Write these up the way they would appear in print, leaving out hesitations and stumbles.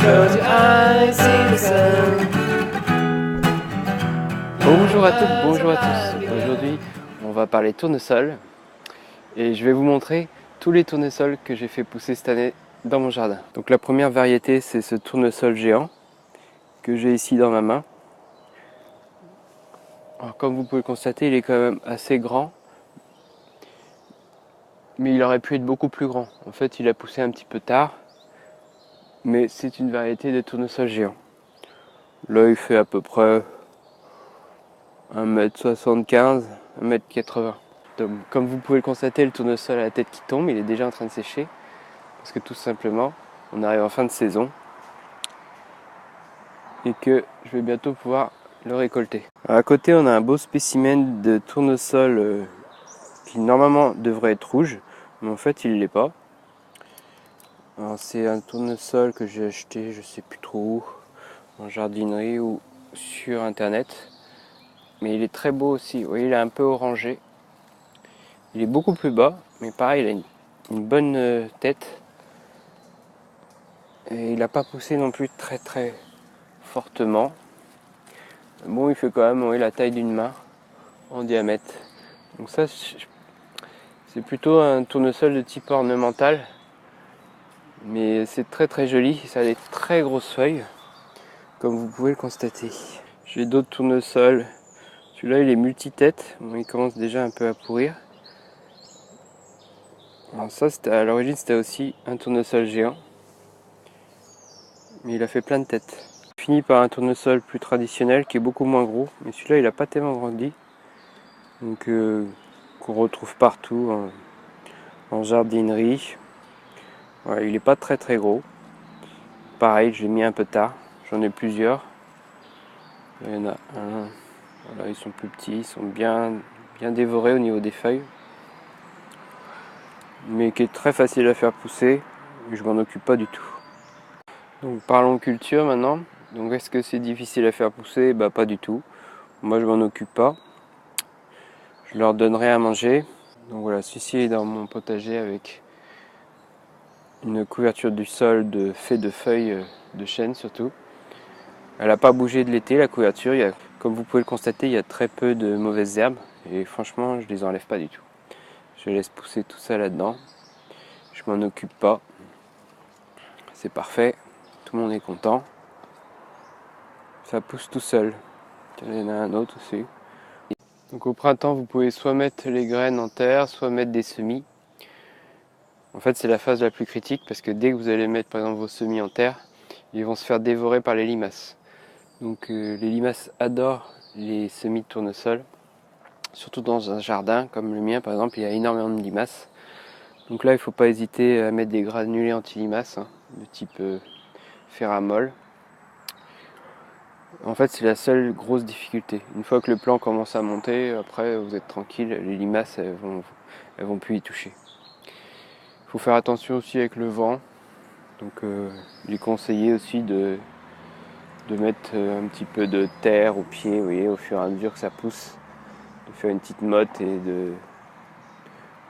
close your eyes, see the sun. Bonjour à toutes, bonjour à tous. Aujourd'hui, on va parler tournesol et je vais vous montrer tous les tournesols que j'ai fait pousser cette année dans mon jardin. Donc la première variété, c'est ce tournesol géant que j'ai ici dans ma main. Alors, comme vous pouvez le constater, il est quand même assez grand, mais il aurait pu être beaucoup plus grand. En fait, il a poussé un petit peu tard, mais c'est une variété de tournesol géant. Là, il fait à peu près 1m75, 1m80. Donc, comme vous pouvez le constater, le tournesol a la tête qui tombe, il est déjà en train de sécher. Parce que tout simplement, on arrive en fin de saison et que je vais bientôt pouvoir le récolter. Alors, à côté, on a un beau spécimen de tournesol qui normalement devrait être rouge, mais en fait, il ne l'est pas. C'est un tournesol que j'ai acheté, je sais plus trop où, en jardinerie ou sur internet. Mais il est très beau aussi. Vous voyez, il est un peu orangé. Il est beaucoup plus bas, mais pareil, il a une bonne tête. Et il n'a pas poussé non plus très fortement. Bon, il fait quand même la taille d'une main en diamètre. Donc ça, c'est plutôt un tournesol de type ornemental. Mais c'est très joli. Ça a des très grosses feuilles, comme vous pouvez le constater. J'ai d'autres tournesols. Celui-là, il est multi-tête. Bon, il commence déjà un peu à pourrir. Alors ça, à l'origine, c'était aussi un tournesol géant. Mais il a fait plein de têtes. Fini par un tournesol plus traditionnel qui est beaucoup moins gros, mais celui-là il n'a pas tellement grandi, donc qu'on retrouve partout en jardinerie. Voilà, il n'est pas très gros. Pareil, je l'ai mis un peu tard, j'en ai plusieurs. Il y en a un, voilà, ils sont plus petits, ils sont bien dévorés au niveau des feuilles, mais qui est très facile à faire pousser, et je m'en occupe pas du tout. Donc parlons culture maintenant. Donc est-ce que c'est difficile à faire pousser? Bah pas du tout. Moi je m'en occupe pas. Je leur donnerai à manger. Donc voilà, celui-ci est dans mon potager avec une couverture du sol fait de feuilles de chêne surtout. Elle n'a pas bougé de l'été la couverture. Comme vous pouvez le constater, il y a très peu de mauvaises herbes et franchement je les enlève pas du tout. Je laisse pousser tout ça là-dedans. Je m'en occupe pas. C'est parfait. Tout le monde est content. Ça pousse tout seul. Il y en a un autre aussi. Donc au printemps, vous pouvez soit mettre les graines en terre, soit mettre des semis. En fait, c'est la phase la plus critique parce que dès que vous allez mettre par exemple vos semis en terre, ils vont se faire dévorer par les limaces. Donc les limaces adorent les semis de tournesol, surtout dans un jardin comme le mien par exemple, il y a énormément de limaces. Donc là, il ne faut pas hésiter à mettre des granulés anti-limaces de type Ferramol. En fait, c'est la seule grosse difficulté. Une fois que le plant commence à monter, après vous êtes tranquille, les limaces elles vont plus y toucher. Il faut faire attention aussi avec le vent. Donc il est conseillé aussi de mettre un petit peu de terre au pied, vous voyez, au fur et à mesure que ça pousse, de faire une petite motte et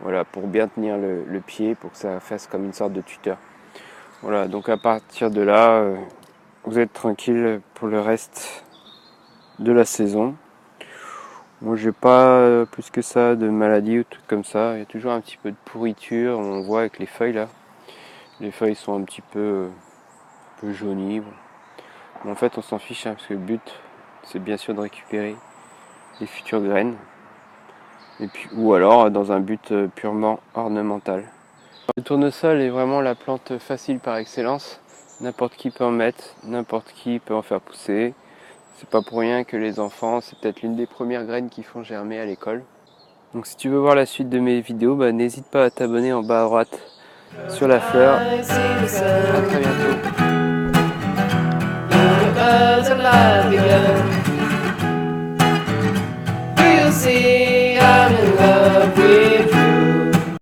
voilà, pour bien tenir le pied, pour que ça fasse comme une sorte de tuteur. Voilà, donc à partir de là, vous êtes tranquille pour le reste de la saison. Moi j'ai pas plus que ça de maladies ou trucs comme ça. Il y a toujours un petit peu de pourriture, on voit avec les feuilles là. Les feuilles sont un petit peu jaunies. Bon. Mais en fait on s'en fiche parce que le but c'est bien sûr de récupérer les futures graines. Et puis, ou alors dans un but purement ornemental. Le tournesol est vraiment la plante facile par excellence. N'importe qui peut en mettre, n'importe qui peut en faire pousser. C'est pas pour rien que les enfants, c'est peut-être l'une des premières graines qui font germer à l'école. Donc si tu veux voir la suite de mes vidéos, n'hésite pas à t'abonner en bas à droite sur la fleur. À très bientôt.